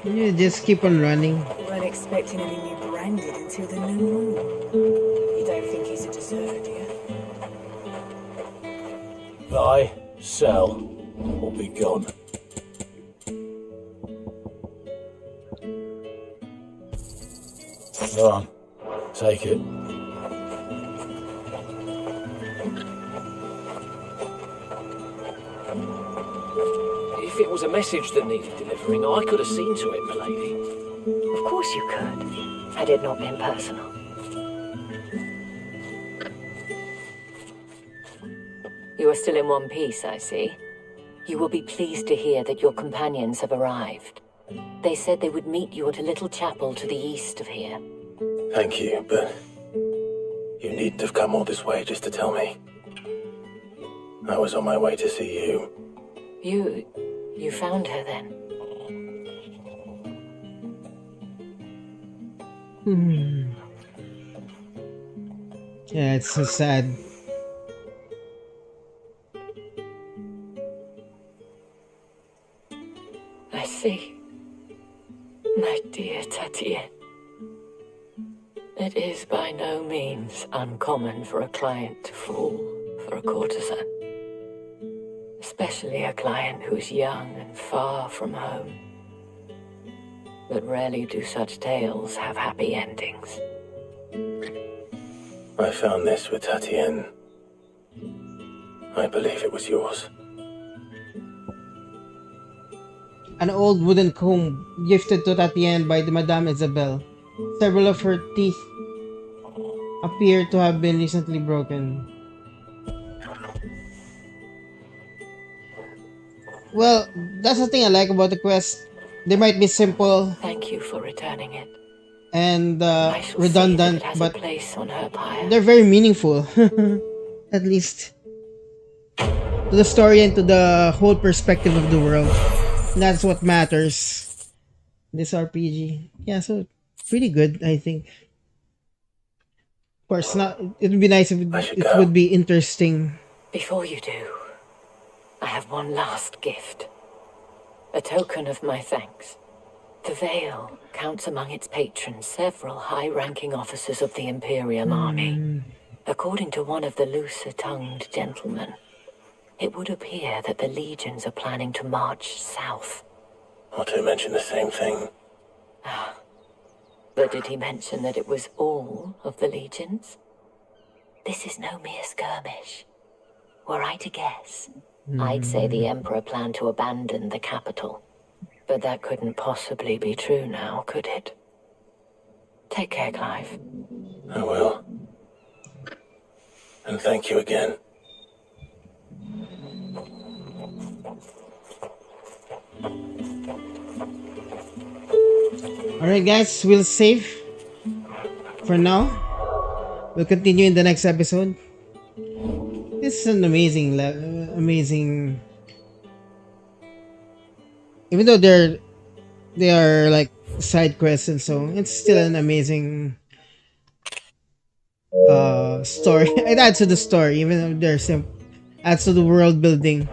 You just keep on running. Weren't expecting any new branded until the new moon. You don't think he's a deserter, do you? Buy, sell, or be gone. Go on, take it. If it was a message that needed delivering, I could have seen to it, milady. Of course you could, had it not been personal. You are still in one piece, I see. You will be pleased to hear that your companions have arrived. They said they would meet you at a little chapel to the east of here. Thank you, but you needn't have come all this way just to tell me. I was on my way to see you. You found her then? Yeah, it's so sad. I see. My dear Tatienne. It is by no means uncommon for a client to fall for a courtesan. Especially a client who's young and far from home. But rarely do such tales have happy endings. I found this with Tatienne. I believe it was yours. An old wooden comb gifted to Tatienne by the Madame Isabel. Several of her teeth appear to have been recently broken. Well, that's the thing I like about the quest. They might be simple. Thank you for returning it. And Redundant, redundant, it has but a place on her pyre. they're very meaningful. At least to the story and to the whole perspective of the world. That's what matters. This RPG. Yeah, so pretty good, I think. Of course, not. It would be nice if it would be interesting. Before you do, I have one last gift. A token of my thanks. The Vale counts among its patrons several high-ranking officers of the Imperial Army. According to one of the looser-tongued gentlemen, it would appear that the legions are planning to march south. Otto mentioned the same thing. But did he mention that it was all of the legions? This is no mere skirmish. Were I to guess, I'd say the Emperor planned to abandon the capital. But that couldn't possibly be true now, could it? Take care, Clive. I will. And thank you again. Alright guys, we'll save for now. We'll continue in the next episode. This is an amazing even though they are like side quests and so, it's still an amazing story. It adds to the story, even though there's adds to the world building.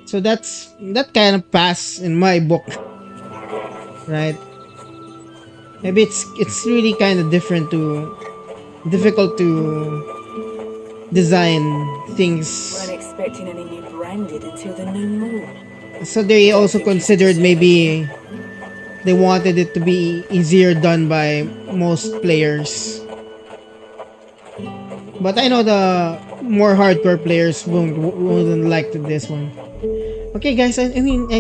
So that kind of pass in my book, right? Maybe it's really kind of difficult to design things. Weren't expecting any new branded until the new moon. So they also considered maybe they wanted it to be easier done by most players. But I know the more hardcore players wouldn't like this one. Okay guys, I think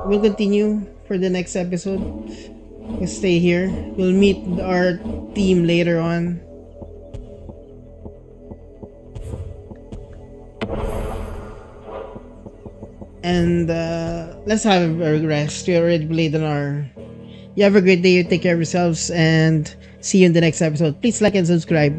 we'll continue for the next episode. We'll stay here. We'll meet our team later on. And let's have a rest. We already played on our... You have a great day. You take care of yourselves. And see you in the next episode. Please like and subscribe.